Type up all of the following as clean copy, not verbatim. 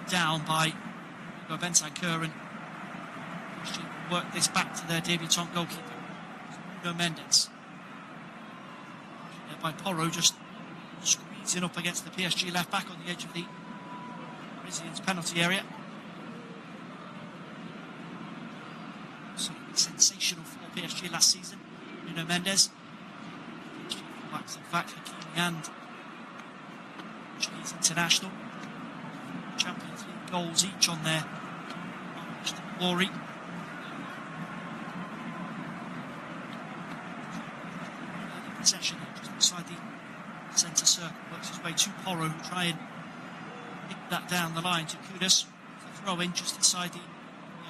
down by Bentancur, and PSG work this back to their debutant goalkeeper, Nuno Mendes. By Porro, just squeezing up against the PSG left back on the edge of the Parisians' penalty area. Absolutely sensational for PSG last season. Nuno Mendes. PSG fullbacks, in fact, Hakimi and Portuguese international. Champions League goals each on their march to glory. Possession just inside the centre circle, works his way to Porro, who try and pick that down the line to Kudus. The throw in just inside the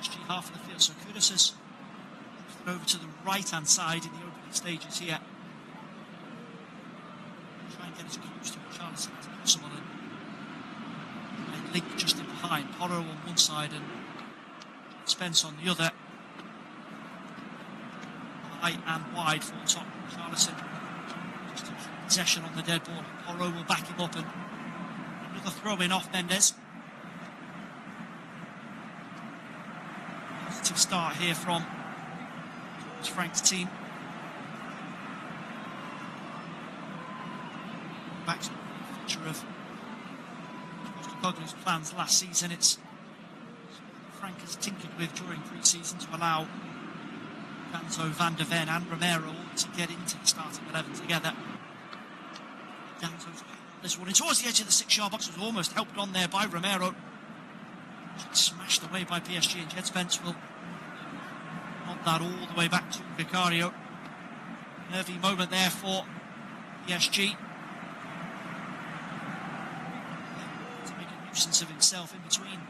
PSG half of the field. So Kudus has drifted over to the right hand side in the opening stages here. Try and get as close to Charleston as possible and link just in behind. Porro on one side and Spence on the other. High and wide for Tottenham. Charleston just possession on the dead ball. Porro will back him up, and another throw in off Mendes. Positive start here from Frank's team. Back to the feature of Postecoglou's plans last season. It's something Frank has tinkered with during pre-season to allow Danzo, Van de Ven and Romero all to get into the starting 11 together. Danzo's this one in towards the edge of the 6-yard box, was almost helped on there by Romero. Smashed away by PSG, and Jed Spence will nod that all the way back to Vicario. Nervy moment there for PSG. To make a nuisance of himself in between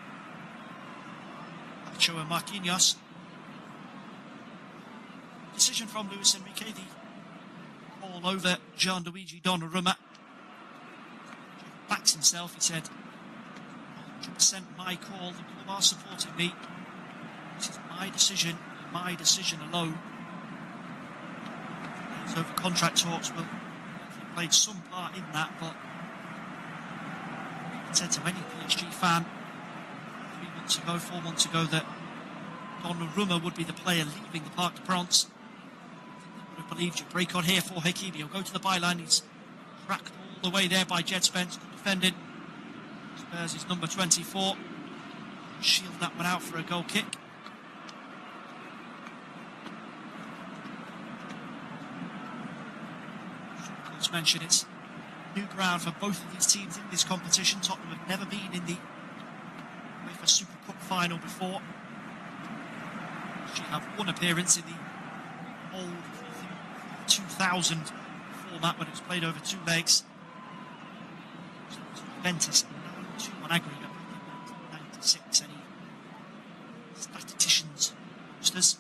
Nacho and Marquinhos. Decision from Luis Enrique, the call over Gianluigi Donnarumma. Backs himself, he said, 100% my call, the club are supporting me. This is my decision alone. So the contract talks will have played some part in that, but I said to any PSG fan 4 months ago, that Donnarumma would be the player leaving the Parc des Princes. I would have believed you. Break on here for Hakimi. He'll go to the byline. He's tracked all the way there by Jed Spence. Good defending. Spurs is number 24. Shield that one out for a goal kick. Of course, mention it's new ground for both of these teams in this competition. Tottenham have never been in the Uefa Super Cup final before. She have one appearance in the old 2000 format when it was played over 2 legs. Juventus 9-2 on aggregate in 1996. Any statisticians, posters?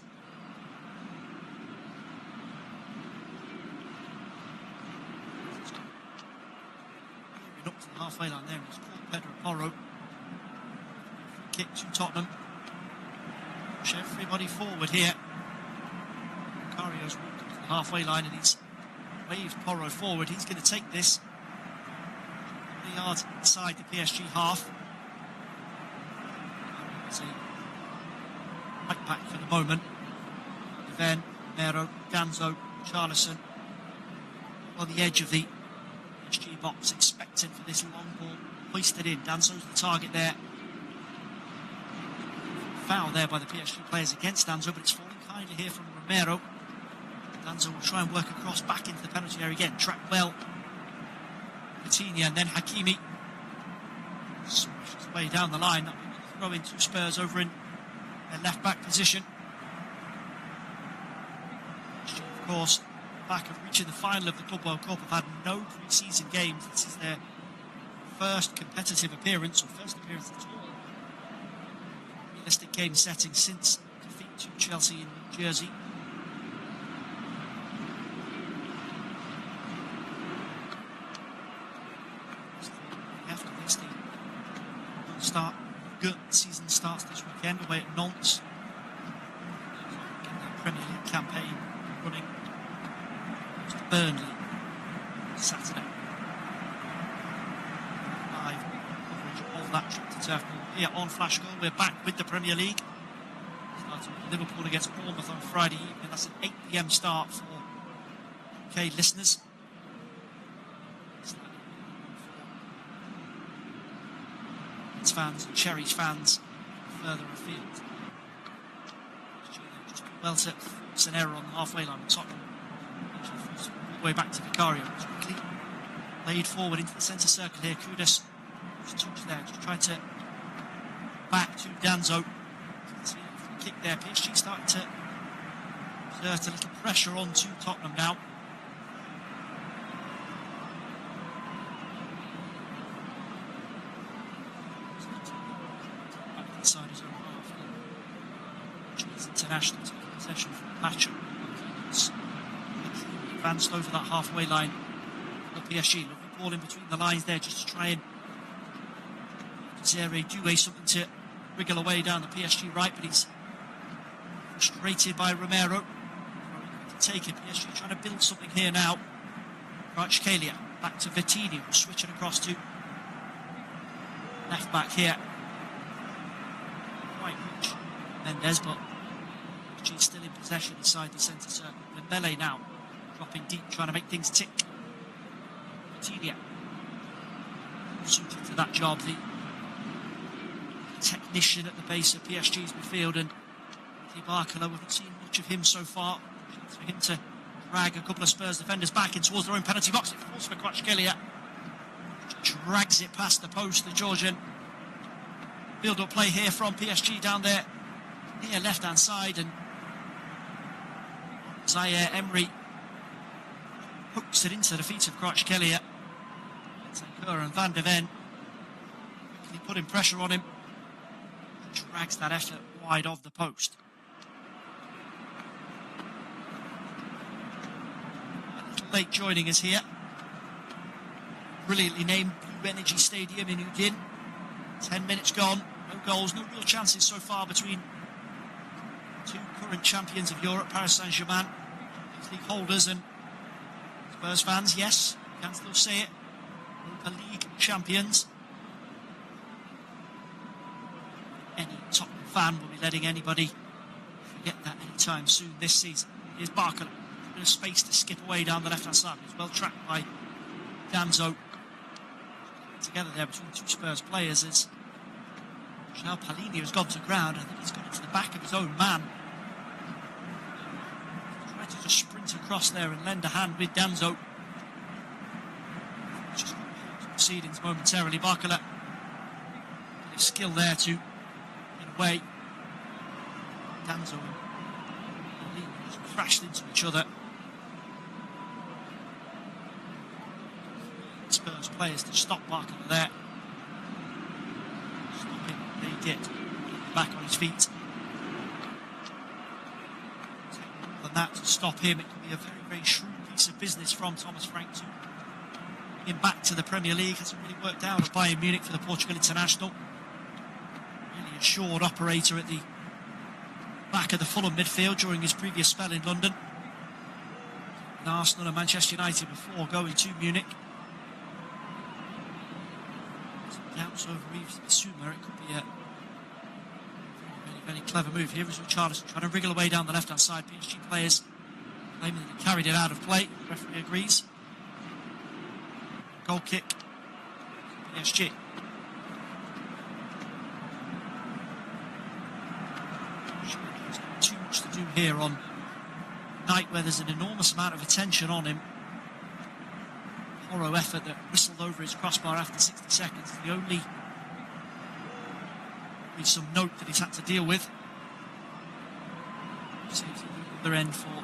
Up to the halfway line there. It's called Pedro Porro. Kick to Tottenham. Push everybody forward here. Vicario's walked up to the halfway line and he's waved Porro forward. He's going to take this 3 yards inside the PSG half. It's a right back for the moment. Then Romero, Danzo, Charleston on the edge of the PSG box, expecting for this long ball hoisted in. Danzo's the target there. Foul there by the PSG players against Danzo, but it's falling kindly here from Romero. Danzo will try and work across back into the penalty area again. Track well. Coutinho and then Hakimi. Smashes his way down the line. That will throw in 2 Spurs over in their left back position. Of course, back of reaching the final of the Club World Cup, have had no pre-season games. This is their first competitive appearance, or first appearance at all. Realistic game setting since defeat to Chelsea in New Jersey. After this, the season starts this weekend away at Nantes. Getting that Premier League campaign running to Burnley Saturday. Live coverage of for that trip to Turf Moor here on Flash Goal. We're back with the Premier League. Starting with Liverpool against Bournemouth on Friday evening. That's an 8 p.m. start for UK listeners. It's fans and Cherries fans further afield. Just well set force an error on the halfway line with Tottenham. All the way back to Vicario. It's quickly laid forward into the centre circle here. Kudus just touched there, just tried to back to Danzo. Kick there. PSG starting to exert a little pressure onto Tottenham now. Back inside his own half. Portuguese international taking possession from Pacho. Advanced over that halfway line for PSG. Lovely ball in between the lines there just to try and Zere Doué something to wriggle away down the PSG right, but he's frustrated by Romero. To take it, PSG trying to build something here now. Kvaratskhelia back to Vitinho, switching across to left back here. Quite rich Mendes, but PSG still in possession inside the centre circle. Dembele now dropping deep, trying to make things tick. Vitinho suited to that job, the technician at the base of PSG's midfield, and Barcola, we've not seen much of him so far. Chance for him to drag a couple of Spurs defenders back in towards their own penalty box. It falls for Kvaratskhelia. Drags it past the post, the Georgian. Build-up play here from PSG down there near left-hand side, and Zaire Emery hooks it into the feet of Kvaratskhelia. Bentancur and Van de Ven quickly putting pressure on him. Drags that effort wide of the post. A little late joining us here. Brilliantly named Blue Energy Stadium in Udine. 10 minutes gone, no goals, no real chances so far between two current champions of Europe, Paris Saint-Germain, League holders, and Spurs fans, yes, you can still say it, Europa League champions. Any Tottenham fan will be letting anybody forget that anytime soon this season. Here's Barker, a bit of space to skip away down the left-hand side. He's well tracked by Danzo. Together there between two Spurs players as João Palhinha has gone to ground. I think he's got into the back of his own man. Tried to just sprint across there and lend a hand with Danzo. Just proceedings momentarily. Barcola, his skill there to get away. Danzo and Palhinha just crashed into each other. Spurs players to stop Barcola there. Stop him, they did. Back on his feet. More than that to stop him, it could be a very, very shrewd piece of business from Thomas Frank to bring him back to the Premier League. Hasn't really worked out at Bayern Munich for the Portugal international. Really assured operator at the back of the Fulham midfield during his previous spell in London. In Arsenal and Manchester United before going to Munich. Doubts over Reeves Bissouma. It could be a very, very clever move. Here is Richarlison trying to wriggle away down the left hand side. PSG players claiming that he carried it out of play. The referee agrees. Goal kick. PSG. There's not too much to do here on a night where there's an enormous amount of attention on him. Horror effort that whistled over his crossbar after 60 seconds. The only with some note that he's had to deal with. Saves the other end for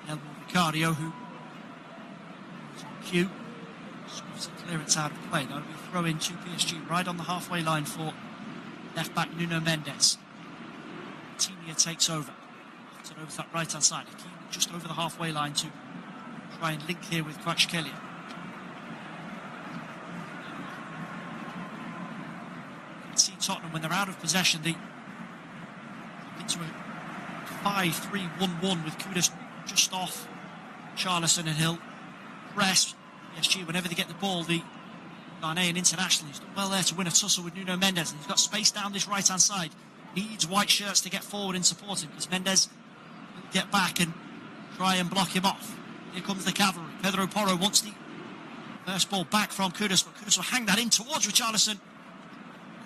Elmo Vicario, who was on cue. Scuffs a clearance out of play. That'll be a throw in to PSG right on the halfway line for left back Nuno Mendes. Tinia takes over. Puts it over that right hand side. Hakimi just over the halfway line to try and link here with Kvaratskhelia. See Tottenham when they're out of possession, they into a 5-3-1-1 with Kudus just off Charlison, and he'll press PSG whenever they get the ball. The Ghanaian international. He's done well there to win a tussle with Nuno Mendes, and he's got space down this right-hand side. Needs white shirts to get forward and support him, because Mendes will get back and try and block him off. Here comes the cavalry. Pedro Porro wants the first ball back from Kudus, but Kudus will hang that in towards Richarlison.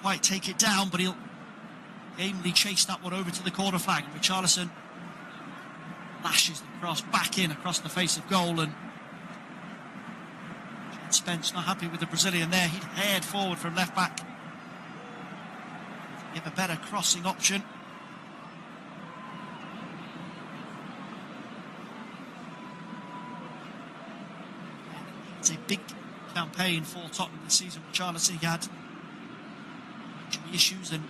Quite take it down, but he'll gamely chase that one over to the corner flag. And Richarlison lashes the cross back in across the face of goal, and Spence not happy with the Brazilian there. He'd head forward from left back. Give a better crossing option. It's a big campaign for Tottenham this season. Richarlison had injury issues and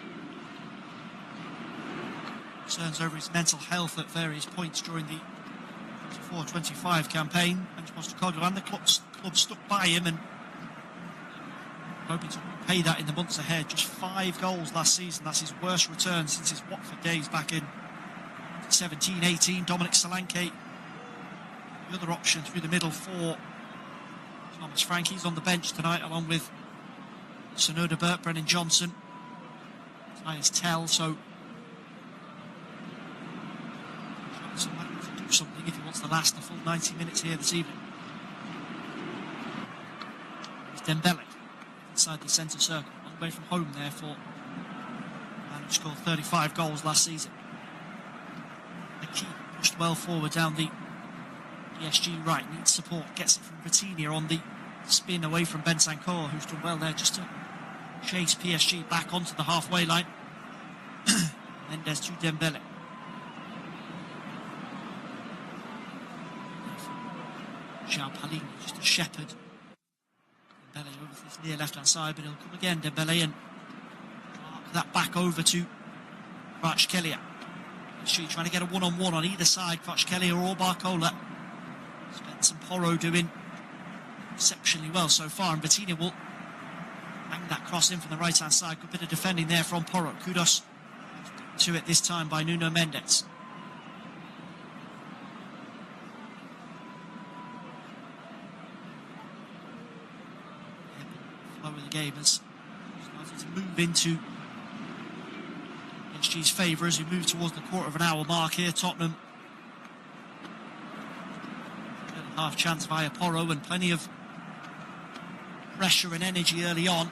concerns over his mental health at various points during the 24-25 campaign. And Postecoglou and the club stuck by him and hoping to repay that in the months ahead. Just 5 goals last season. That's his worst return since his Watford days back in 17-18. Dominic Solanke, the other option through the middle for Thomas Frank. He's on the bench tonight along with Sonoda Burt, Brennan Johnson, Tyus Tell. So Johnson might have to do something if he wants to last the full 90 minutes here this evening. It's Dembele inside the centre circle, long way from home there for the man who scored 35 goals last season. The key pushed well forward down the PSG right, needs support, gets it from Vitinha on the spin away from Bentancur, who's done well there just to chase PSG back onto the halfway line. Mendes to Dembele. João Palhinha just a shepherd. Dembele over to this near left-hand side, but he'll come again, Dembele, and mark that back over to Kvaratskhelia. PSG trying to get a one-on-one on either side, Kvaratskhelia or Barcola. Spence and Porro doing exceptionally well so far, and Vitinha will hang that cross in from the right-hand side. Good bit of defending there from Porro. Kudos to it this time by Nuno Mendes. Flow of the game has started to move into PSG's favour as we move towards the quarter of an hour mark here. Tottenham half chance via Porro and plenty of pressure and energy early on.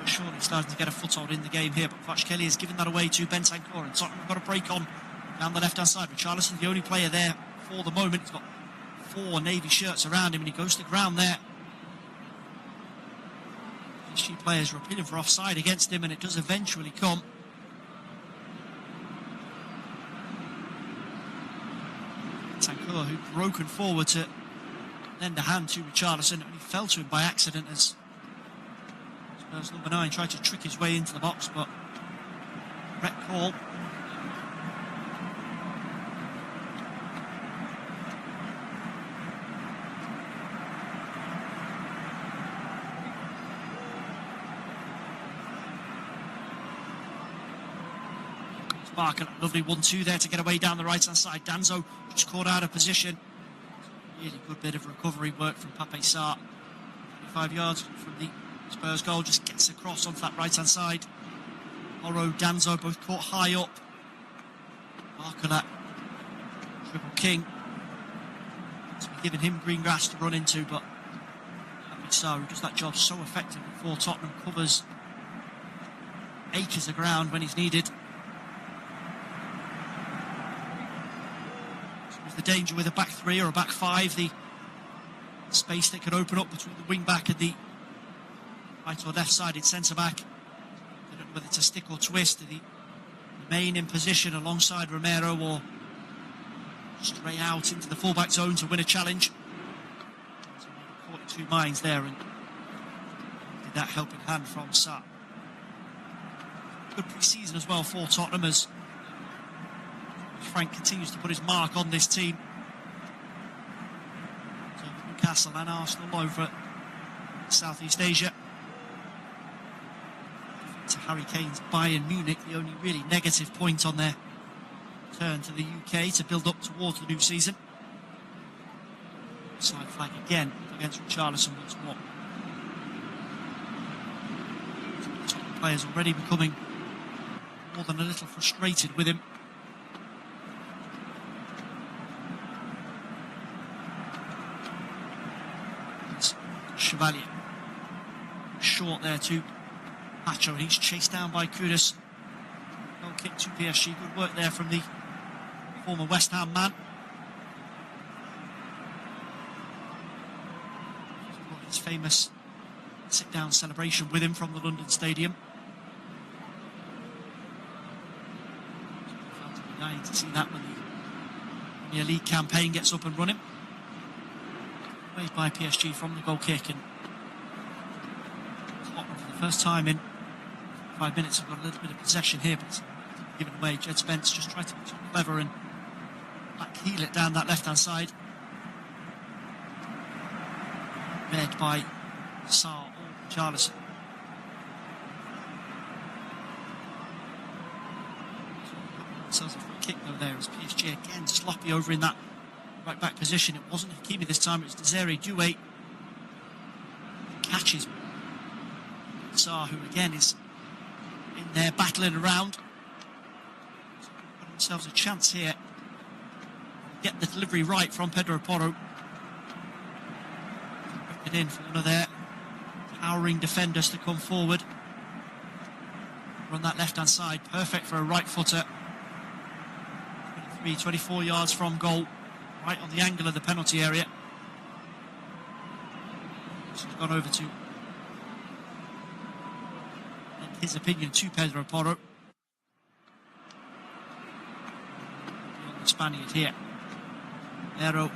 We're surely starting to get a foothold in the game here, but Kvaratskhelia has given that away to Bentancur, and Tottenham have got a break on down the left-hand side. Richarlison, the only player there for the moment. He's got 4 navy shirts around him, and he goes to the ground there. PSG players are appealing for offside against him, and it does eventually come. Bentancur, who'd broken forward to lend a hand to Richarlison, and he fell to him by accident as Spurs number 9 tried to trick his way into the box, but Brett call. Barker, lovely 1-2 there to get away down the right-hand side. Danzo just caught out of position. Really good bit of recovery work from Pape Sarr. 25 yards from the Spurs goal, just gets across onto that right-hand side. Porro, Danzo both caught high up. Barker, triple king. It's been giving him green grass to run into, but Pape Sarr, who does that job so effectively for Tottenham, covers acres of ground when he's needed. The danger with a back 3 or a back 5, the space that could open up between the wing back and the right or left sided centre back. I don't know whether to stick or twist. Do they remain in position alongside Romero or stray out into the full back zone to win a challenge? So caught in 2 minds there, and did that helping hand from Sarr. Good pre-season as well for Tottenham as Frank continues to put his mark on this team. So Newcastle and Arsenal over Southeast Asia. To Harry Kane's Bayern Munich, the only really negative point on their turn to the UK to build up towards the new season. Side flag again against Richarlison once more. Tottenham players already becoming more than a little frustrated with him. It's Chevalier. Short there to Pacho, and he's chased down by Kudus. Goal kick to PSG. Good work there from the former West Ham man. His famous sit-down celebration with him from the London Stadium. Fans will be dying to see that when the Premier League campaign gets up and running. Raised by PSG from the goal kick, and Tottenham for the first time in 5 minutes have got a little bit of possession here, but it's given away. Jed Spence just tried to be too clever and back heel it down that left-hand side. Led by Sarr or Richarlison. Themselves a free kick though there as PSG again sloppy over in that right back position. It wasn't Hakimi this time, it was Desiree Doué. Catches Sarr, who again is in there battling around. So got themselves a chance here. Get the delivery right from Pedro Porro. It in for one of their towering defenders to come forward. Run that left hand side, perfect for a right footer. 24 yards from goal, right on the angle of the penalty area. So he's gone over to, in his opinion, to Pedro Porro. Beyond the Spaniard here. Romero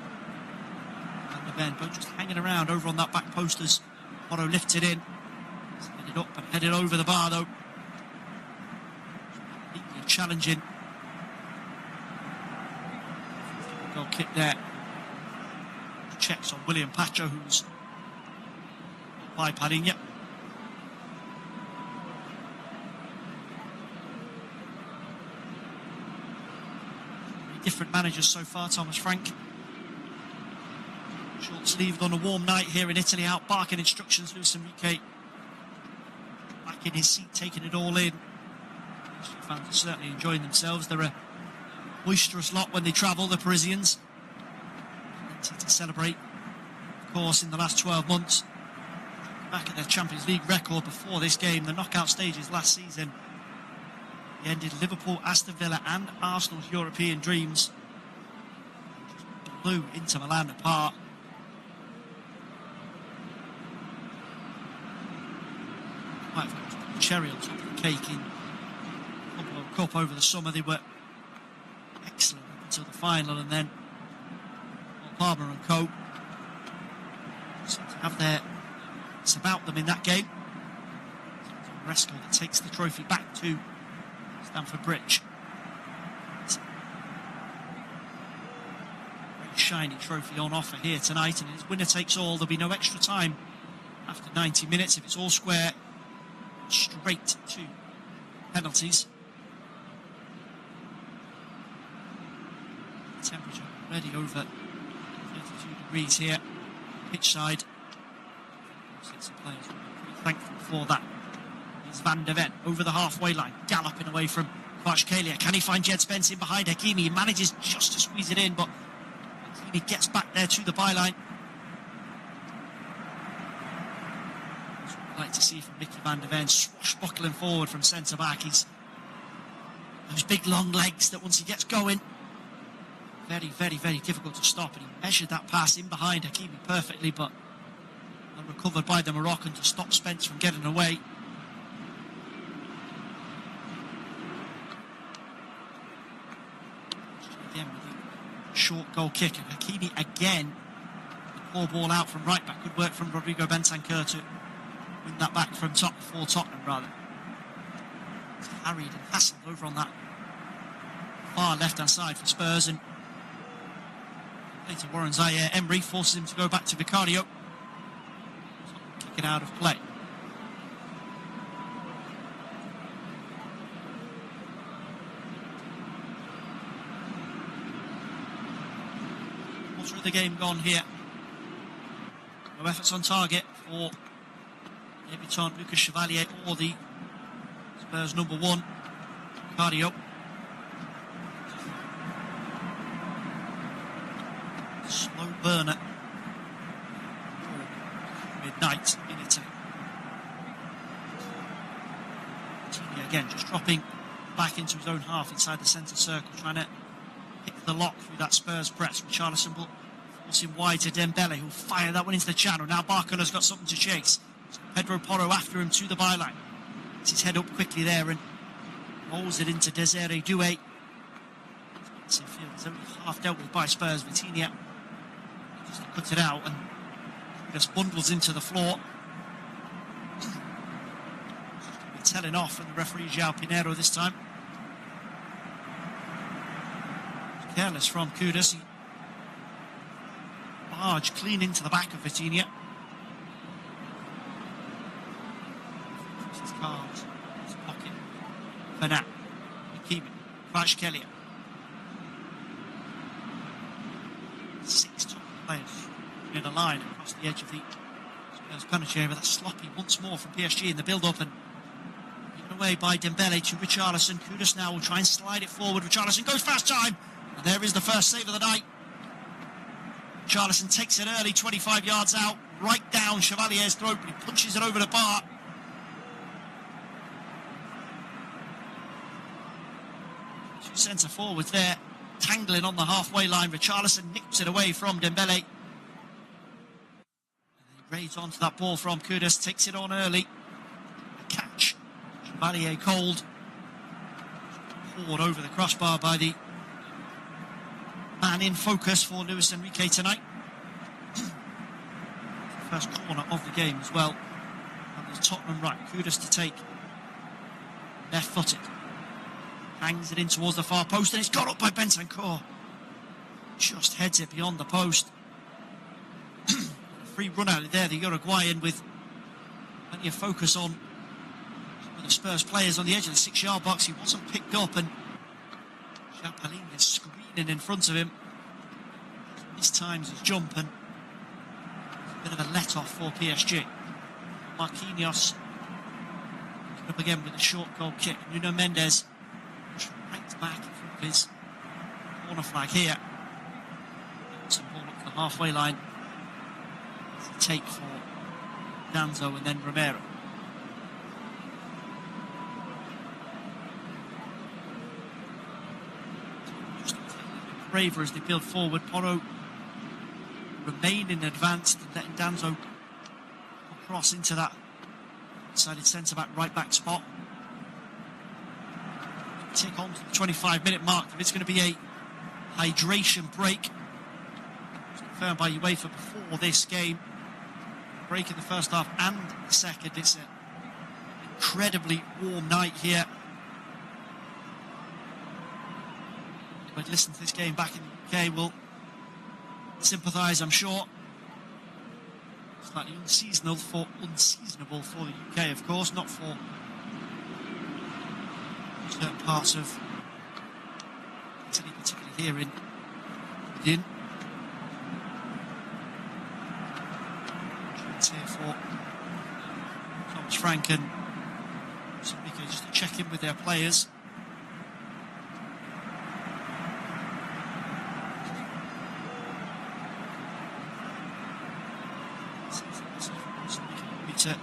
and the Ben both just hanging around over on that back post as Porro lifts it in. He's headed up and headed over the bar though. Completely challenging. Goal kick there. Checks on William Pacho, who's bypadding. Yep. Different managers so far, Thomas Frank. Short sleeved on a warm night here in Italy, out barking instructions. Luis Enrique back in his seat, taking it all in. Fans are certainly enjoying themselves. They're a boisterous lot when they travel, the Parisians. Plenty to celebrate, of course, in the last 12 months. Back at their Champions League record before this game, the knockout stages last season. They ended Liverpool, Aston Villa and Arsenal's European dreams. Just blew Inter Milan apart. Quite a cherry on top of the cake in the World Cup over the summer. They were excellent up until the final, and then Palmer and co seem to have their it's about them in that game. It's Resco that takes the trophy back to Stamford Bridge. It's a very shiny trophy on offer here tonight, and it's winner takes all. There'll be no extra time after 90 minutes. If it's all square, straight to penalties. Temperature already over 32 degrees here, pitch side. Some players will be pretty thankful for that. Here's Van de Ven over the halfway line, galloping away from Kvaratskhelia. Can he find Jed Spence in behind Hakimi? He manages just to squeeze it in, but Hakimi gets back there to the byline. That's what I'd like to see from Mickey Van de Ven, swashbuckling forward from centre back. He's those big long legs that once he gets going, very, very, very difficult to stop. And he measured that pass in behind Hakimi perfectly, but recovered by the Moroccan to stop Spence from getting away. Again with the short goal kick, and Hakimi again, the poor ball out from right back. Good work from Rodrigo Bentancur to win that back from Tottenham rather. It's harried and hassled over on that far left hand side for Spurs, and later Warren Zaire Emery forces him to go back to Vicario. Kick it out of play. Quarter of the game gone here No efforts on target for debutant Lucas Chevalier or the Spurs number 1, Cardio. Slow burner. Midnight in Italy. Coutinho again just dropping back into his own half inside the centre circle, trying to pick the lock through that Spurs press. Richarlison will force him wide to Dembele, who'll fire that one into the channel. Now Barcola's got something to chase. So Pedro Porro after him to the byline. Gets his head up quickly there and rolls it into Desiree Doué. He's only half dealt with by Spurs. Vitinha just to cut it out and just bundles into the floor. Telling off from the referee João Pinheiro this time. Careless from Kudus. He barged clean into the back of Vitinha. His cards, his pocket. Bernat, Hakimi, Kvaratskhelia. 6 top players in a line across the edge of the Spurs penalty area. That's sloppy once more from PSG in the build-up and given away by Dembele to Richarlison. Kudus now will try and slide it forward. Richarlison goes fast time. And there is the first save of the night. Richarlison takes it early, 25 yards out, right down Chevalier's throat, but he punches it over the bar. Two centre forwards there, tangling on the halfway line. Richarlison nips it away from Dembele. And he raids onto that ball from Kudus, takes it on early. A catch. Chevalier cold. Poured over the crossbar by the man in focus for Luis Enrique tonight. First corner of the game as well. And there's Tottenham right. Kudus to take. Left footed. Hangs it in towards the far post and it's got up by Bentancur. Just heads it beyond the post. A free run out there, the Uruguayan with plenty of focus on some of the Spurs players on the edge of the 6-yard box. He wasn't picked up and Chapelin is screening in front of him. This time's his jump and a bit of a let-off for PSG. Marquinhos up again with a short goal kick. Nuno Mendes right back in front of his corner flag here. Some ball up to the halfway line. It's a take for Danzo and then Romero. Braver as they build forward. Porro remaining advanced and letting Danzo cross into that decided centre-back, right-back spot. Tick on to the 25-minute mark. If it's going to be a hydration break, it's confirmed by UEFA before this game. Break in the first half and the second. It's an incredibly warm night here. But listen to this game back in the UK will sympathise, I'm sure. Slightly unseasonable for the UK, of course, not for certain parts of Italy, particularly here in Udine. It's here for Thomas Frank and Enrique just to check in with their players. To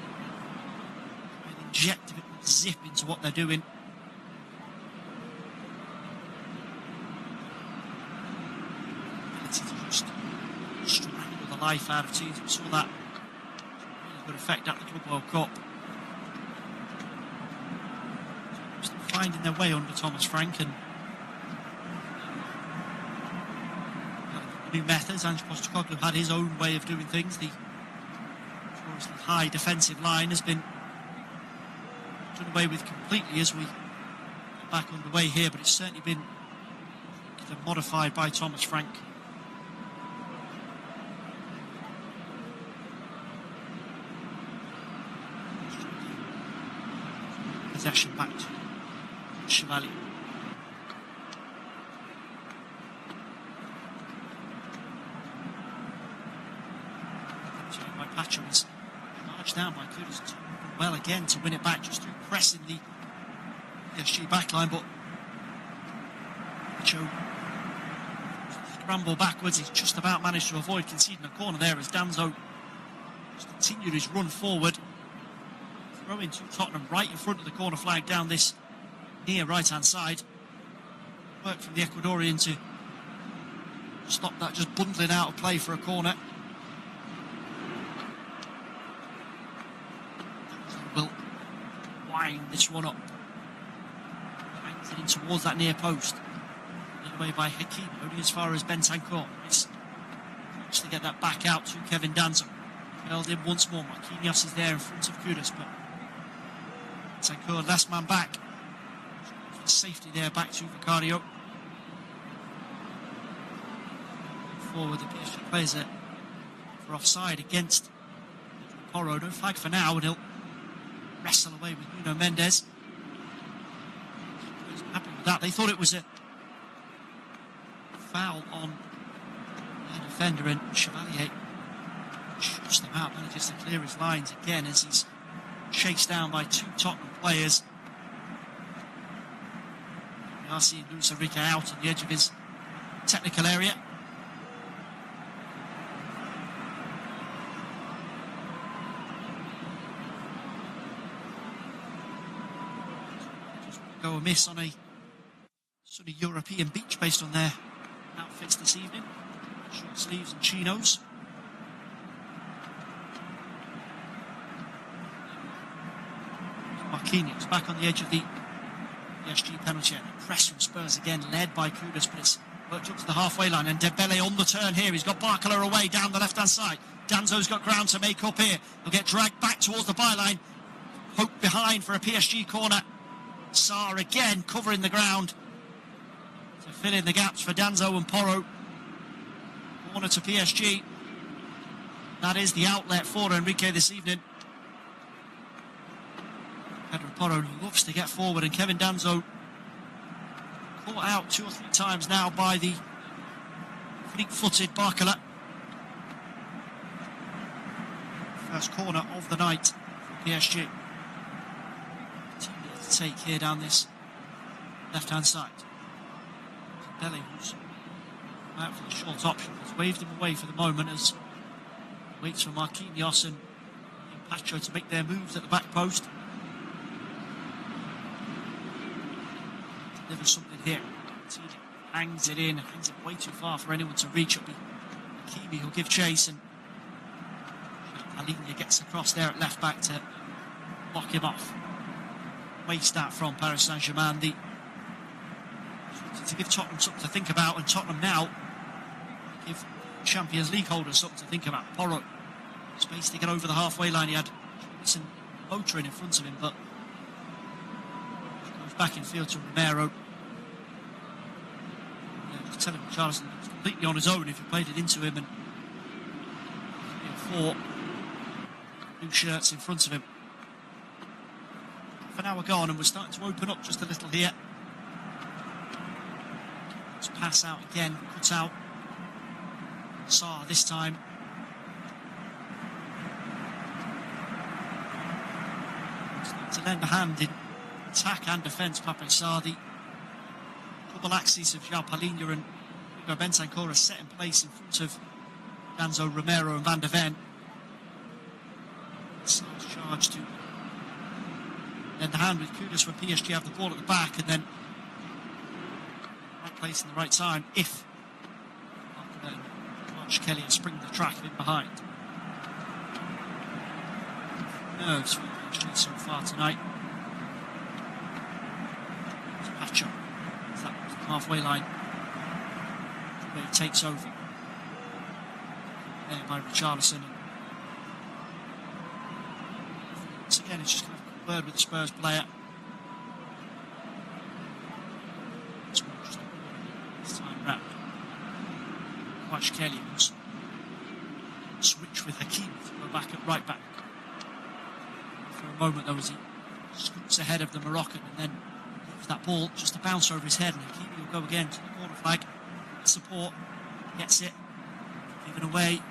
inject a bit more zip into what they're doing. Ability to just strangle the life out of teams. We saw that really good effect at the Club World Cup. Just finding their way under Thomas Frank and new methods. Ange Postecoglou had his own way of doing things. The high defensive line has been done away with completely as we get back underway here, but it's certainly been modified by Thomas Frank. Possession back to Chevalier. chased down by Kudus. Well again to win it back just through pressing the PSG backline, but Joe scramble backwards. He's just about managed to avoid conceding a corner there as Danzo just continued his run forward. Throwing to Tottenham right in front of the corner flag down this near right-hand side. Work from the Ecuadorian to stop that just bundling out of play for a corner. Will wind this one up. Hangs it in towards that near post. Led away by Hakim, only as far as Bentancur. It's close to get that back out to Kevin Danzo. Held in once more. Marquinhos is there in front of Kudus, but Bentancur, last man back. For safety there, back to Vicario. Forward, the PSG players are for offside against Romero. No flag for now, and he'll wrestle away with Nuno Mendes. He's happy with that. They thought it was a foul on the defender, and Chevalier shoots them out, manages to clear his lines again as he's chased down by two Tottenham players. We are seeing Luis Enrique out on the edge of his technical area. Go amiss on a sort of European beach based on their outfits this evening. Short sleeves and chinos. Marquinhos back on the edge of the PSG penalty area. Press from Spurs again, led by Kudus, but it's worked up to the halfway line. And Dembele on the turn here. He's got Barcola away down the left-hand side. Danzo's got ground to make up here. He'll get dragged back towards the byline. Hope behind for a PSG corner. Sarr again covering the ground to fill in the gaps for Danzo and Porro. Corner to PSG. That is the outlet for Enrique this evening. Pedro Porro loves to get forward, and Kevin Danzo caught out 2 or 3 times now by the fleet-footed Barcola. First corner of the night for PSG. Take here down this left-hand side. Dembele, who's out for the short option, has waved him away for the moment as he waits for Marquinhos and Pacho to make their moves at the back post. Delivers something here. Hangs it in, hangs it way too far for anyone to reach. It'll be Hakimi who'll give chase, and Alinia gets across there at left back to lock him off. Waste that from Paris Saint-Germain. To give Tottenham something to think about, and Tottenham now give Champions League holders something to think about. Porro, space to get over the halfway line. He had some motoring in front of him, but goes back in field to Romero. Yeah, just telling Richarlison he was completely on his own if he played it into him, and 4 blue shirts in front of him. Half an hour gone, and we're starting to open up just a little here. Let's pass out again, cut out. Sarr this time. To lend a hand in attack and defence, Pape Sarr. The double axis of João Palhinha and Hugo Bentancur are set in place in front of Danzo, Romero and Van de Ven. Sarr's charge to lend the hand with Kudus when PSG have the ball at the back, and then right place in the right time if March Kelly and spring the track in behind. Nerves for PSG so far tonight. Pacho, that was the halfway line where he takes over there by Richarlison. Once again, it's just kind of a word with the Spurs player. This time round, March Kelly was switch with Hakim to go back at right back. For a moment, though, as he scoots ahead of the Moroccan and then leaves that ball just to bounce over his head, and Hakimi will go again to the corner flag. Support, gets it, given away.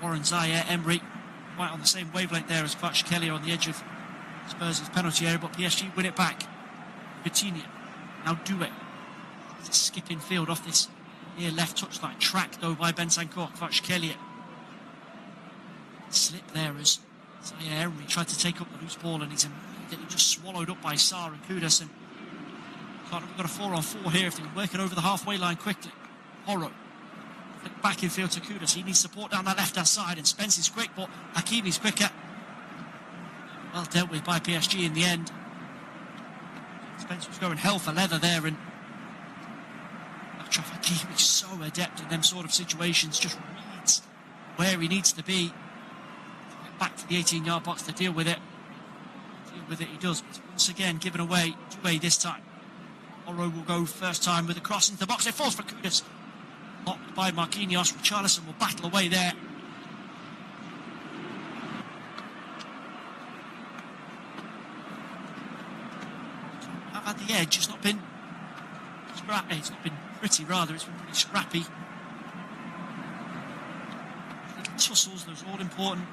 Warren Zaire, Emery, quite on the same wavelength there as Kvaratskhelia on the edge of Spurs' penalty area, but PSG win it back. Vitinha, now Doué. It's a skipping field off this near left touchline. Tracked though by Bentancur. Kvaratskhelia. Slip there as Zaire Emery tried to take up the loose ball, and he's immediately just swallowed up by Sarr and Kudus. And we've got a 4-on-4 here if they can work it over the halfway line quickly. Horo. Flick back in field to Kudus. He needs support down that left-hand side, and Spence is quick, but Hakimi's quicker. Well dealt with by PSG in the end. Spence was going hell for leather there, and Achraf Hakimi's so adept in them sort of situations, just reads where he needs to be. Back to the 18-yard box to deal with it. Deal with it he does. It's once again given away. Doué this time. Oro will go first time with a cross into the box. It falls for Kudus. Blocked by Marquinhos. Richarlison will battle away there. I've had the edge. It's not been scrappy. It's not been pretty, rather. It's been pretty scrappy. Little tussles. Those are all important.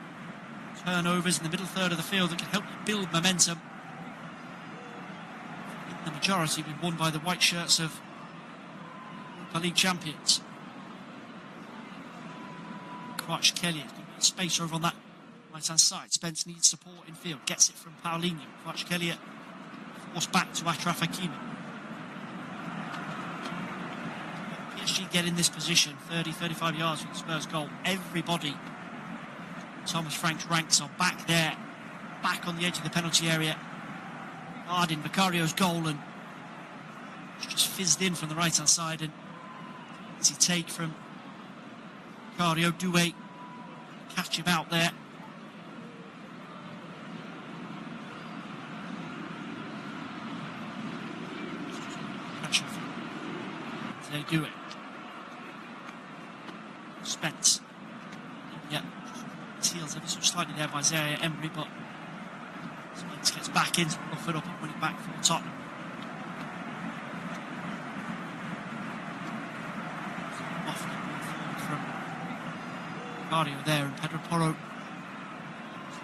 Turnovers in the middle third of the field that can help you build momentum. The majority been won by the white shirts of Europa League champions. Kvaratskhelia has got space over on that right hand side. Spence needs support in field, gets it from Paulinho. Kvaratskhelia forced back to Achraf Hakimi. PSG get in this position 30-35 yards from the Spurs goal. Everybody Thomas Frank's ranks are back there, back on the edge of the penalty area, guarding Vicario's goal, and it's just fizzed in from the right hand side. And easy take from Vicario. Doué catch him out there. Pressure from they do it. Spence. Yeah. Heels ever so slightly there by Zaire Emery, but Spence gets back into the foot up and win it back for Tottenham. From Vicario there, and Pedro Porro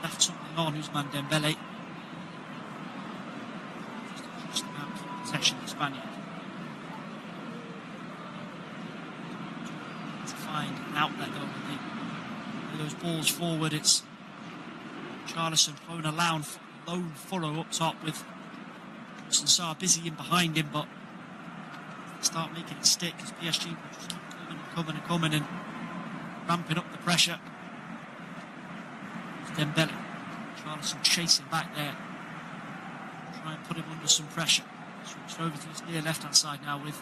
left something on Ousmane Dembele. Just about keeping possession of the Spaniard. To find an outlet though with those balls forward. It's Richarlison throwing a lone furrow up top with Sarr busy in behind him, but start making it stick because PSG will just keep coming and ramping up the pressure. Dembele, Richarlison chasing back there, try and put him under some pressure. Switched over to his near left hand side now with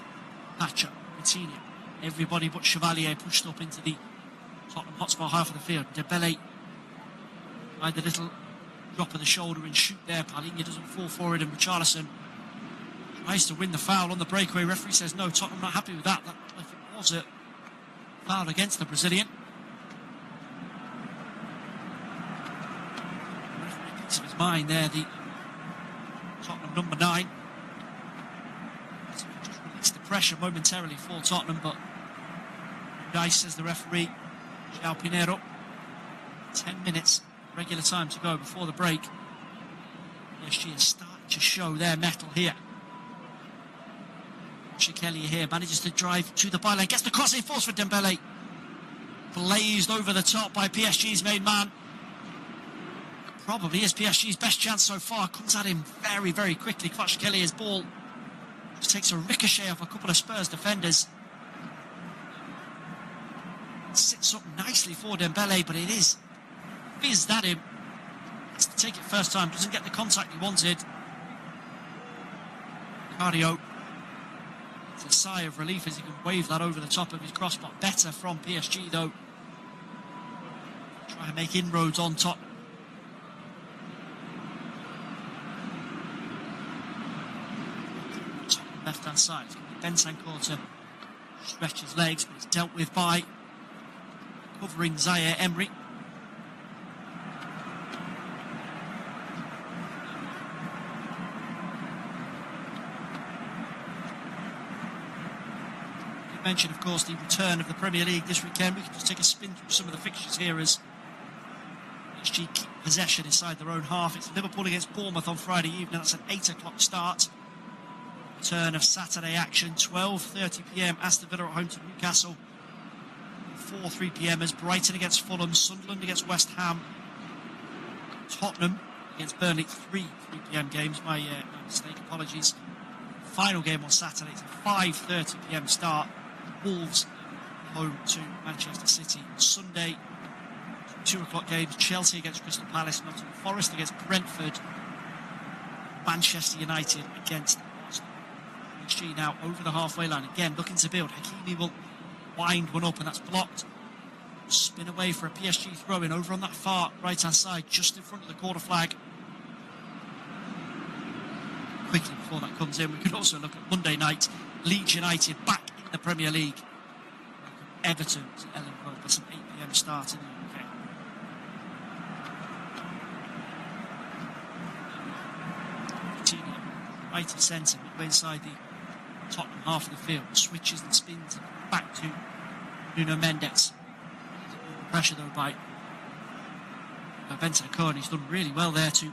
Pacha, Vitinha. Everybody but Chevalier pushed up into the Tottenham Hotspur half of the field. Dembele tried the little drop of the shoulder and shoot there. Paulinho doesn't fall for it, and Richarlison tries to win the foul on the breakaway. Referee says no. Tottenham not happy with that. That I think was a foul against the Brazilian. Referee piece of his mind there. The Tottenham number 9 just released the pressure momentarily for Tottenham, but Dice, says the referee, João Pinheiro. 10 minutes regular time to go before the break. PSG is starting to show their mettle here. Kelly here manages to drive to the byline, gets the cross in force for Dembele. Blazed over the top by PSG's main man. Probably is PSG's best chance so far. Comes at him very, very quickly. Kvaratskelia's ball just takes a ricochet off a couple of Spurs defenders. Sits up nicely for Dembele, but it is fizzed at him. Has to take it first time, doesn't get the contact he wanted. Cardio. It's a sigh of relief as he can wave that over the top of his crossbar. Better from PSG though. Try and make inroads on top. Left hand side. It's going to be Bentancur to stretch his legs, but it's dealt with by covering Zaire Emery. You mentioned, of course, the return of the Premier League this weekend. We can just take a spin through some of the fixtures here as PSG keep possession inside their own half. It's Liverpool against Bournemouth on Friday evening. That's an 8 o'clock start. Return of Saturday action, 12:30 p.m. Aston Villa at home to Newcastle. 4:03 p.m. as Brighton against Fulham, Sunderland against West Ham, Tottenham against Burnley. 3 p.m. games. My mistake, apologies. Final game on Saturday. It's a 5:30 p.m. start. Wolves home to Manchester City. Sunday, 2 o'clock games. Chelsea against Crystal Palace, Nottingham Forest against Brentford, Manchester United against Arsenal. PSG now over the halfway line again, looking to build. Hakimi will wind one up, and that's blocked. Spin away for a PSG throw-in over on that far right-hand side, just in front of the corner flag. Quickly before that comes in, we can also look at Monday night. Leeds United back in the Premier League. Everton to Ellen Road. That's an 8 p.m. start in the UK. Right of centre, midway inside the Tottenham half of the field. Switches and spins back to Nuno Mendes. Pressure though by Vincent Koenig. He's done really well there to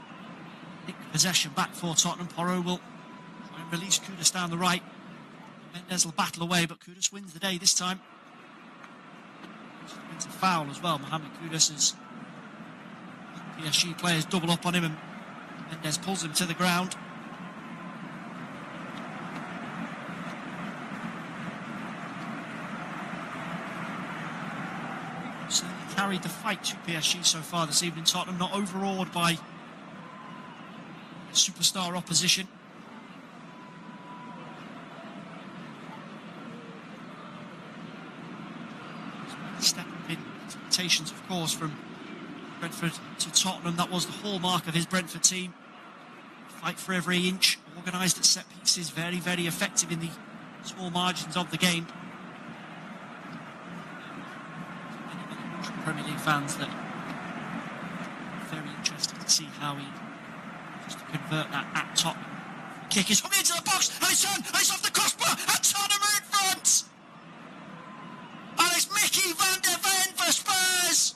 nick possession back for Tottenham. Porro will try and release Kudus down the right. Mendes will battle away, but Kudus wins the day this time. It's a foul as well. Mohamed Kudus as PSG players double up on him, and Mendes pulls him to the ground. Certainly carried the fight to PSG so far this evening. Tottenham not overawed by superstar opposition. Step up in expectations, of course, from Brentford to Tottenham. That was the hallmark of his Brentford team. Fight for every inch, organised at set pieces, very, very effective in the small margins of the game. Many Premier League fans that are very interested to see how he just to convert that at Tottenham. Kick is hung into the box, and it's on, and it's off the crossbar, and Tottenham are in front! And it's Mickey van der Ven for Spurs.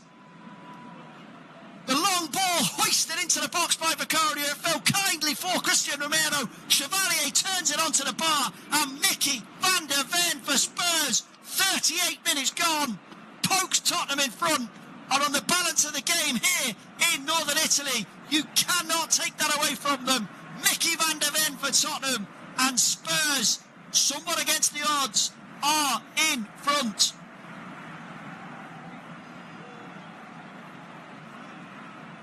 The long ball hoisted into the box by Vicario. It fell kindly for Christian Romero. Chevalier turns it onto the bar, and Mickey van der Ven for Spurs. 38 minutes gone. Pokes Tottenham in front. And on the balance of the game here in Northern Italy, you cannot take that away from them. Mickey van der Ven for Tottenham, and Spurs, somewhat against the odds, are in front.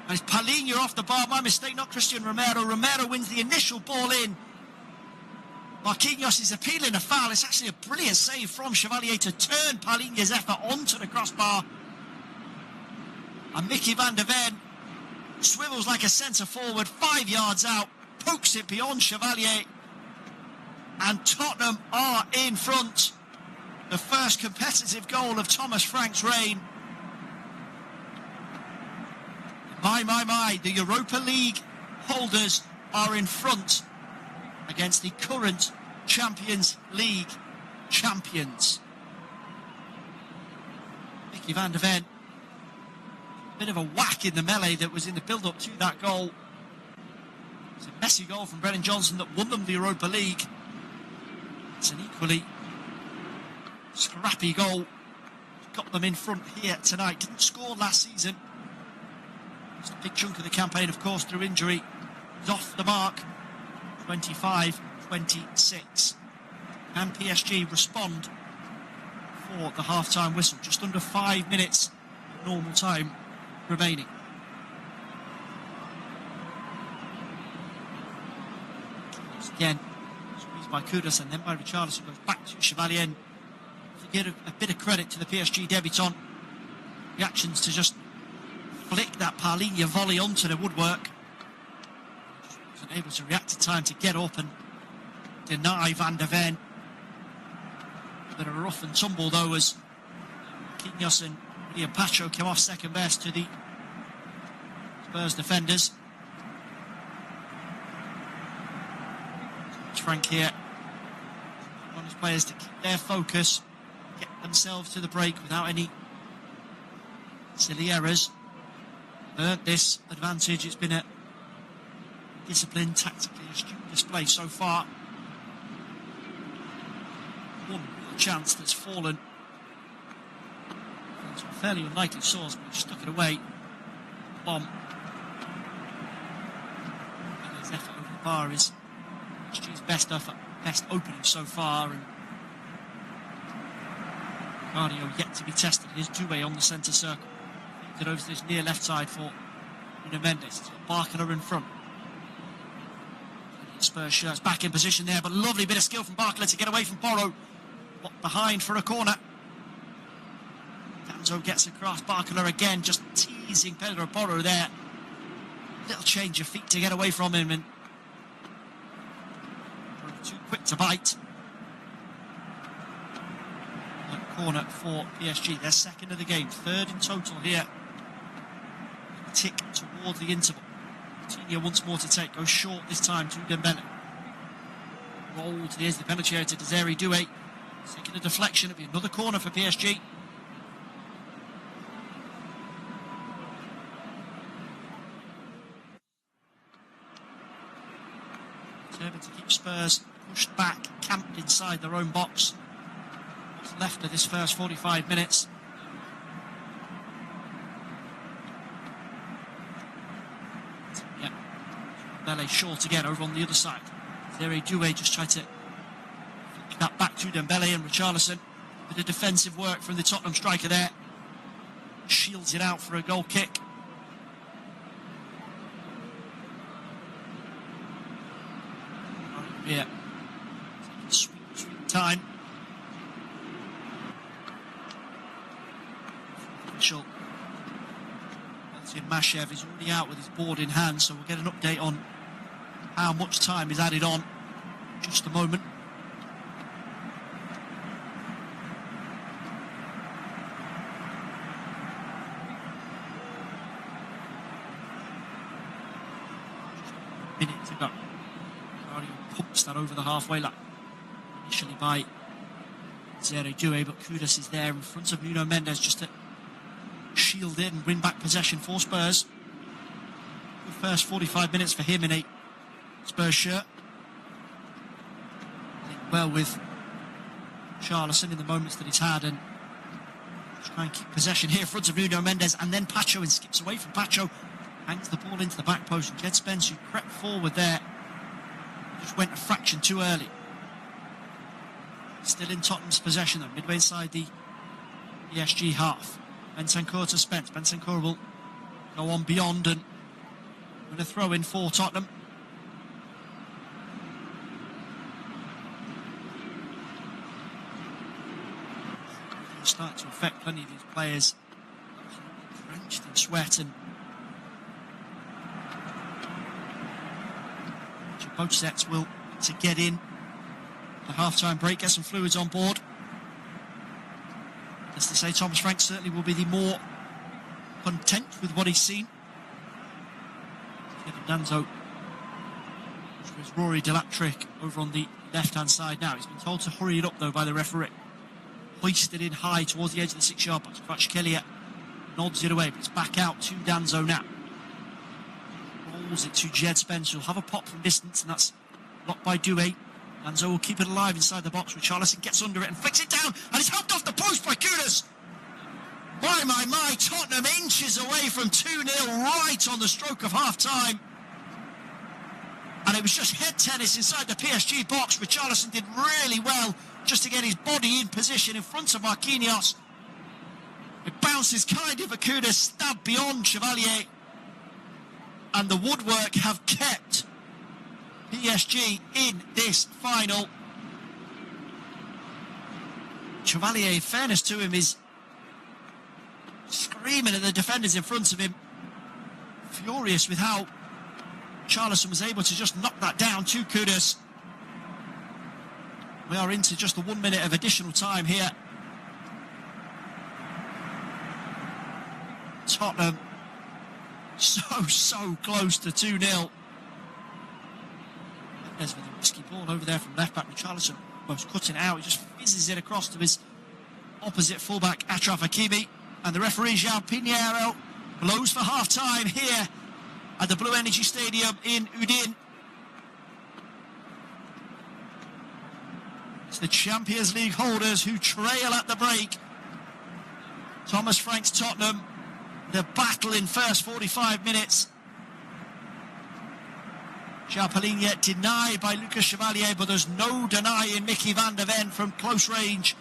And it's Paulinho off the bar. My mistake, not Christian Romero. Romero wins the initial ball in. Marquinhos is appealing a foul. It's actually a brilliant save from Chevalier to turn Paulinho's effort onto the crossbar. And Mickey van der Ven swivels like a centre forward, 5 yards out, pokes it beyond Chevalier. And Tottenham are in front. The first competitive goal of Thomas Frank's reign. My, the Europa League holders are in front against the current Champions League champions. Mickey van der Ven, a bit of a whack in the melee that was in the build-up to that goal. It's a messy goal from Brennan Johnson that won them the Europa League. It's an equally scrappy goal. Got them in front here tonight. Didn't score last season. It's a big chunk of the campaign, of course, through injury. He's off the mark. 25-26. Can PSG respond for the half-time whistle? Just under 5 minutes of normal time remaining. Again, squeezed by Kudus and then by Richarlison, goes back to Chevalier. To give a bit of credit to the PSG debutant. Reactions to just flick that Paulinho volley onto the woodwork. Wasn't able to react in time to get up and deny Van der Ven. A bit of a rough and tumble though as Quinhos and William Pacho came off second best to the Spurs defenders. Frank here on his players to keep their focus, get themselves to the break without any silly errors. earned this advantage. It's been a disciplined, tactically astute display so far. One real chance that's fallen to a fairly unlikely source, but he stuck it away. Bomb. And his effort over the bar is PSG's best opening so far, and cardio yet to be tested. Here's Doué on the centre circle. It over to this near left side for Nuno Mendes. He's got Barcola in front. Spurs shirts back in position there, but lovely bit of skill from Barcola to get away from Porro. Behind for a corner. Danzo gets across. Barcola again, just teasing Pedro Porro there. Little change of feet to get away from him, and too quick to bite. Corner for PSG. They're second of the game, third in total here. Tick towards the interval. Coutinho once more to take, goes short this time to Dembele. Rolled, here's the penalty area to Desiree Doué. Taking a deflection, it'll be another corner for PSG. Determined to keep Spurs pushed back, camped inside their own box. What's left of this first 45 minutes. Dembele short again over on the other side. Desiree Doué just tried to flick that back to Dembele, and Richarlison. Bit of defensive work from the Tottenham striker there. Shields it out for a goal kick. Yeah. Sweet time. Official. Mashev is already out with his board in hand, so we'll get an update on how much time is added on in just a moment. Just a minute to go. Cardio pumps that over the halfway line. Initially by Desiree Doué, but Kudus is there in front of Nuno Mendes just to shield in and win back possession for Spurs. The first 45 minutes for him in a Spurs shirt. Well with Charlison in the moments that he's had, and try and keep possession here in front of Nuno Mendes, and then Pacho, and skips away from Pacho, hangs the ball into the back post, and Jed Spence, who crept forward there, just went a fraction too early. Still in Tottenham's possession though, midway inside the PSG half. Bentancur to Spence. Bentancur will go on beyond and win a throw in for Tottenham. It's starting to affect plenty of these players. Drenched in sweat, and both sets will to get in the half-time break, get some fluids on board. As to say, Thomas Frank certainly will be the more content with what he's seen. Kevin Danzo, which was Rory Delatrick over on the left-hand side now. He's been told to hurry it up, though, by the referee. Hoisted in high towards the edge of the 6-yard box. Kvaratskhelia nods it away, but it's back out to Danzo now. Rolls it to Jed Spence, who'll have a pop from distance, and that's blocked by Doué. Danzo will keep it alive inside the box. Richarlison gets under it and flicks it down, and it's helped off the post by Kudus. My, Tottenham inches away from 2-0 right on the stroke of half-time. And it was just head tennis inside the PSG box. Richarlison did really well just to get his body in position in front of Marquinhos. It bounces kind of a Kudus, stabbed beyond Chevalier. And the woodwork have kept PSG in this final. Chevalier, in fairness to him, is screaming at the defenders in front of him, furious with how Charlison was able to just knock that down to Kudus. We are into just the 1 minute of additional time here. Tottenham so close to 2-0. There's with a risky ball over there from left back. Richarlison almost cutting out. He just fizzes it across to his opposite fullback Achraf Hakimi, and the referee João Pinheiro blows for half-time here at the Blue Energy Stadium in Udine. It's the Champions League holders who trail at the break. Thomas Frank's Tottenham, the battle in first 45 minutes. Charpaligne denied by Lucas Chevalier, but there's no denying Mickey van der Ven from close range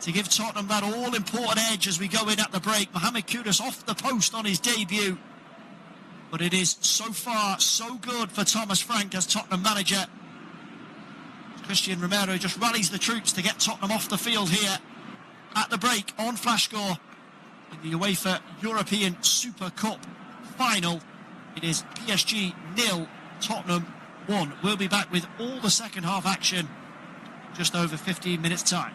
to give Tottenham that all-important edge as we go in at the break. Mohamed Kudus off the post on his debut. But it is so far so good for Thomas Frank as Tottenham manager. Christian Romero just rallies the troops to get Tottenham off the field here at the break on Flash Score in the UEFA European Super Cup final. It is PSG 0, Tottenham 1. We'll be back with all the second half action just over 15 minutes time.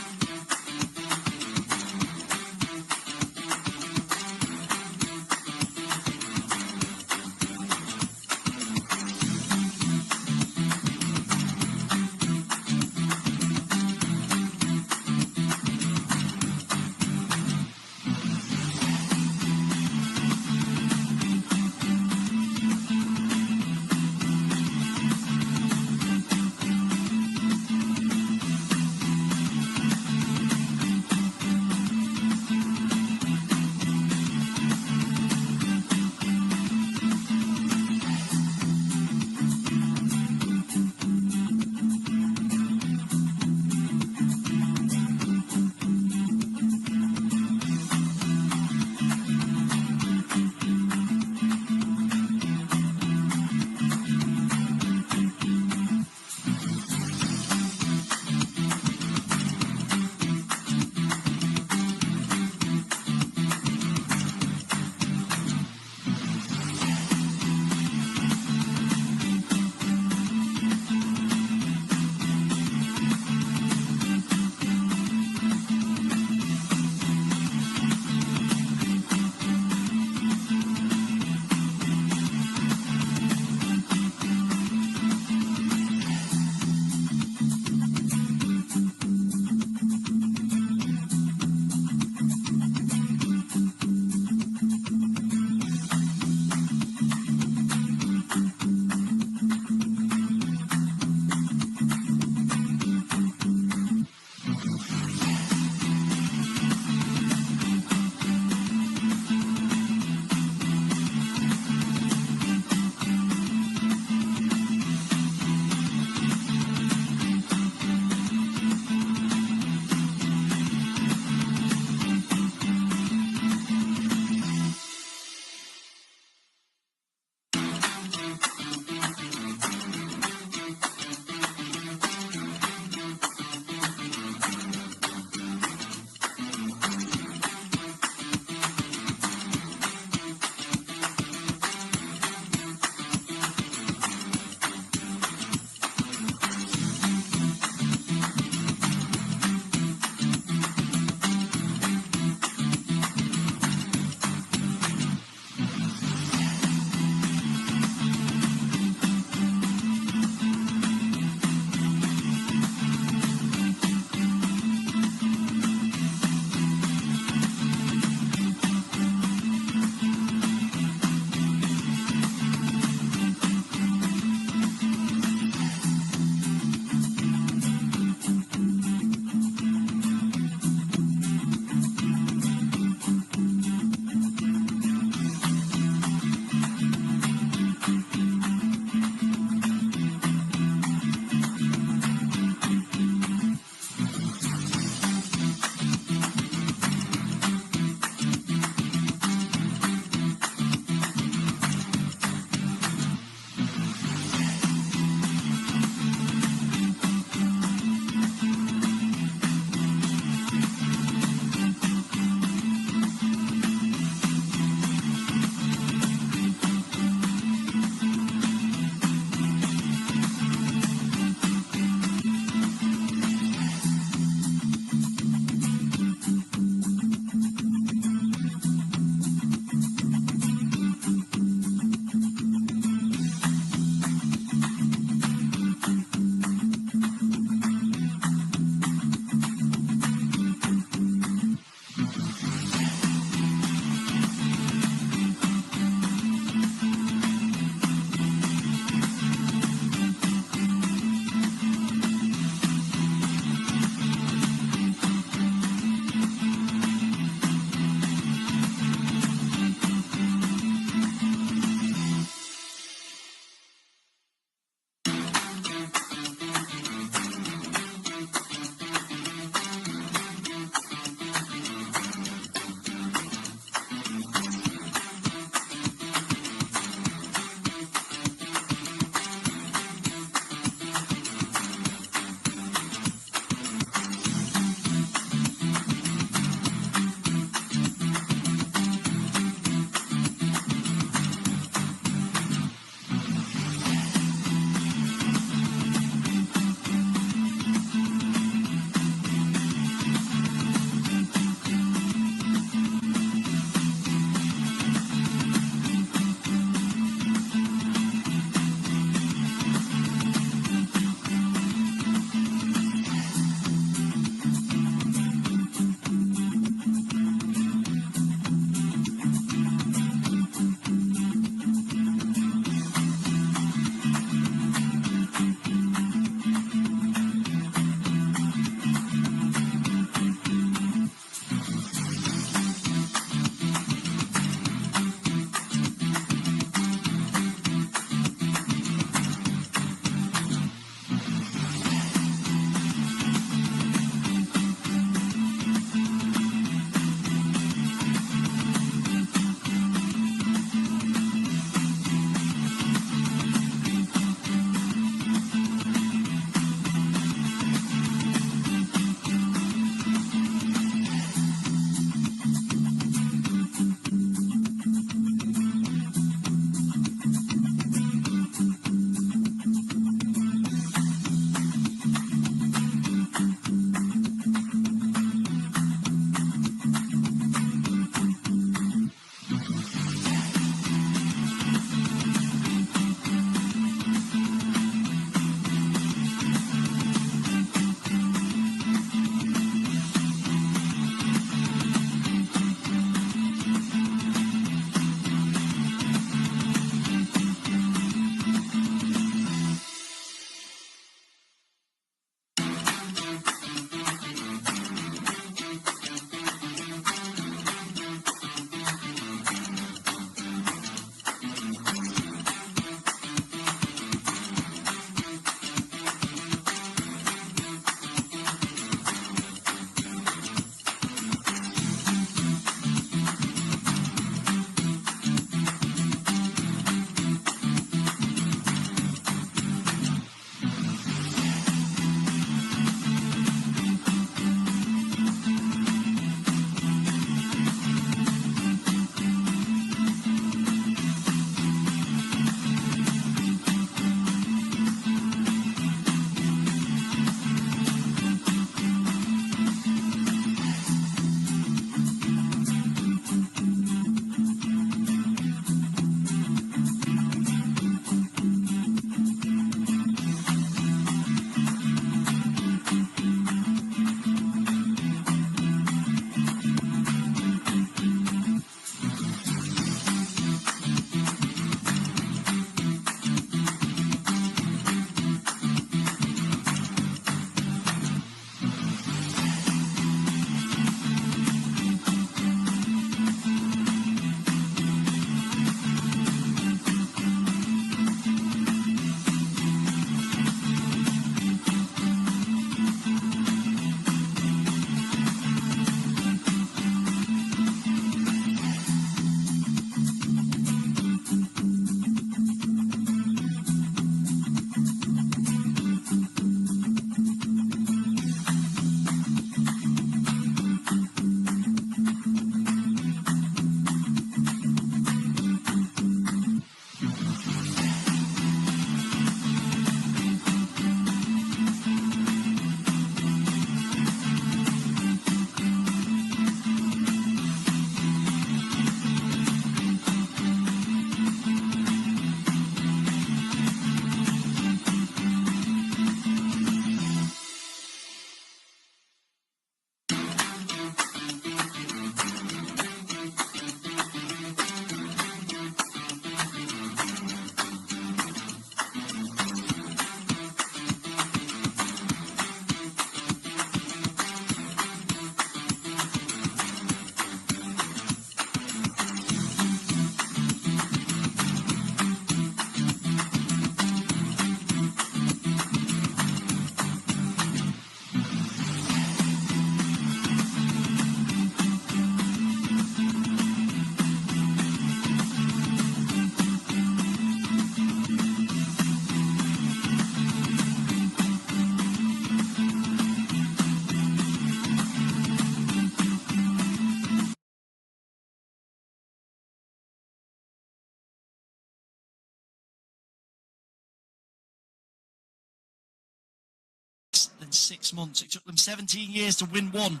in 6 months. It took them 17 years to win one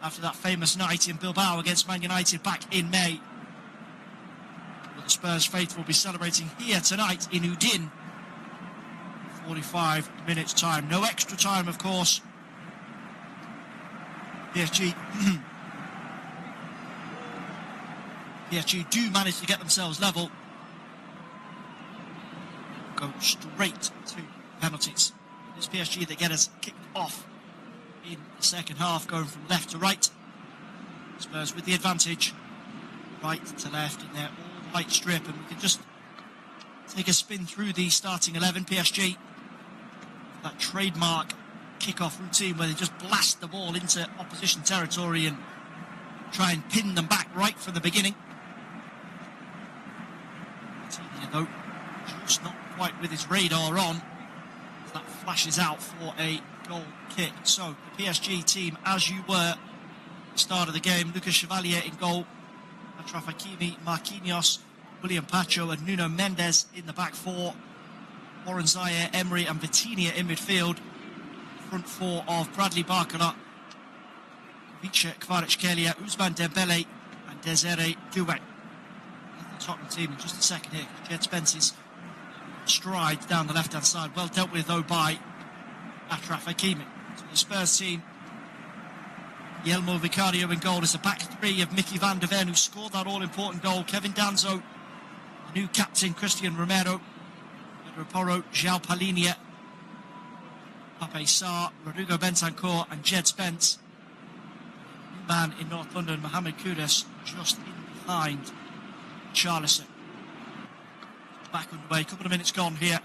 after that famous night in Bilbao against Man United back in May. Well, the Spurs faithful will be celebrating here tonight in Udine. 45 minutes time. No extra time, of course. PSG do manage to get themselves level. Go straight to penalties. It's PSG that get us kicked off in the second half, going from left to right. Spurs with the advantage, right to left in their all-white strip, and we can just take a spin through the starting 11. PSG, that trademark kick-off routine where they just blast the ball into opposition territory and try and pin them back right from the beginning. Though, just not quite with his radar on. That flashes out for a goal kick. So the PSG team, as you were at the start of the game, Lucas Chevalier in goal, Achraf Hakimi, Marquinhos, William Pacho and Nuno Mendes in the back four, Warren Zaire, Emery and Vitinha in midfield, front four of Bradley Barcola, Vice Kvaratskhelia, Ousmane Dembele and Desiré Doué. The Tottenham team in just a second here, because Jed Spence's strides down the left-hand side, well dealt with though by Achraf Hakimi. So the Spurs team, Guillermo Vicario in goal. Is a back three of Mickey van de Ven, who scored that all-important goal, Kevin Danzo, the new captain Christian Romero, Pedro Porro, João Palhinha, Pape Sarr, Rodrigo Bentancur and Jed Spence. New man in North London, Mohamed Kudus, just in behind Charlison. Back underway, a couple of minutes gone here.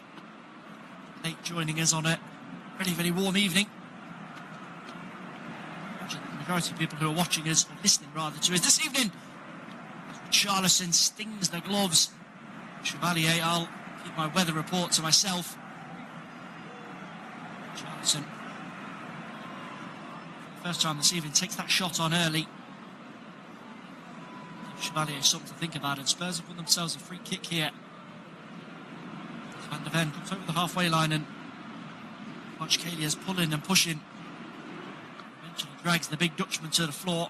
Nate joining us on a very, very warm evening. The majority of people who are watching us, or listening rather, to us this evening. Charlison stings the gloves. Chevalier, I'll keep my weather report to myself. Charlison, first time this evening, takes that shot on early. Chevalier something to think about, and Spurs have won themselves a free kick here. Van de Ven comes over the halfway line and Kvaratskhelia pulling and pushing. Eventually drags the big Dutchman to the floor.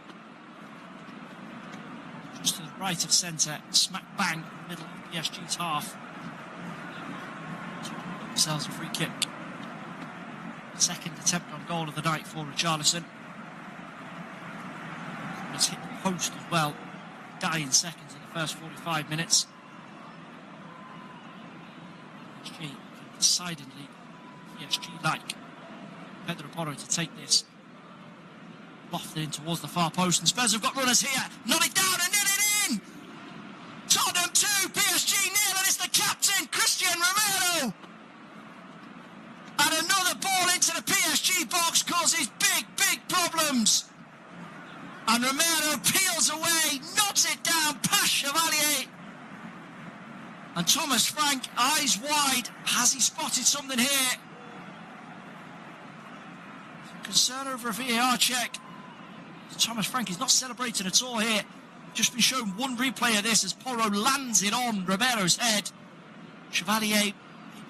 Just to the right of centre, smack bang in the middle of PSG's half. Themselves a free kick. Second attempt on goal of the night for Richarlison. It's hit the post as well. Dying seconds in the first 45 minutes. PSG decidedly PSG-like. Pedro Porro to take this. Lofted in towards the far post, and Spurs have got runners here. Knock it down and knit it in! Tottenham 2, PSG 0, and it's the captain, Christian Romero! And another ball into the PSG box causes big, big problems. And Romero peels away, knocks it down past Chevalier. And Thomas Frank, eyes wide, has he spotted something here? Some concern over a VAR check. Thomas Frank is not celebrating at all here. Just been shown one replay of this as Porro lands it on Romero's head. Chevalier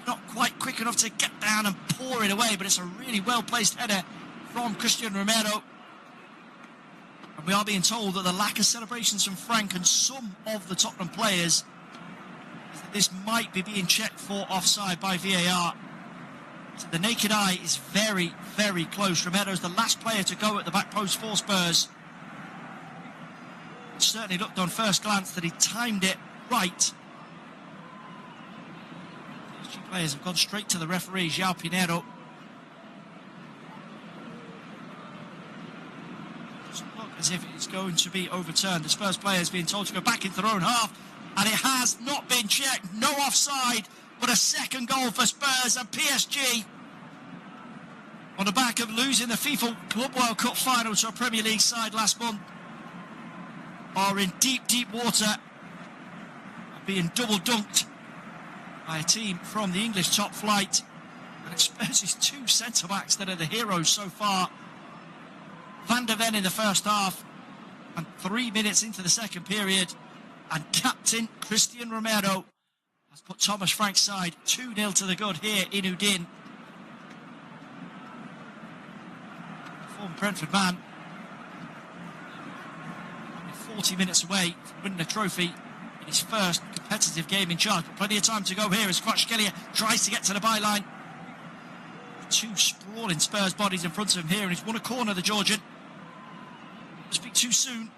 not quite quick enough to get down and pour it away, but it's a really well-placed header from Christian Romero. And we are being told that the lack of celebrations from Frank and some of the Tottenham players is that this might be being checked for offside by VAR. So the naked eye is very, very close. Romero's the last player to go at the back post for Spurs. It certainly looked on first glance that he timed it right. These two players have gone straight to the referee, João Pinheiro. Doesn't look as if it's going to be overturned. The Spurs players being told to go back into their own half, and it has not been checked. No offside, but a second goal for Spurs, and PSG, on the back of losing the FIFA Club World Cup final to a Premier League side last month, are in deep, deep water, being double dunked by a team from the English top flight. And it's Spurs' two centre-backs that are the heroes so far. Van de Ven in the first half, and 3 minutes into the second period, and captain Christian Romero has put Thomas Frank's side 2-0 to the good here in Udine. former Brentford man. 40 minutes away from winning a trophy in his first competitive game in charge, but plenty of time to go here as Kvaratskhelia tries to get to the byline. Two sprawling Spurs bodies in front of him here, and he's won a corner, the Georgian. Must be too soon.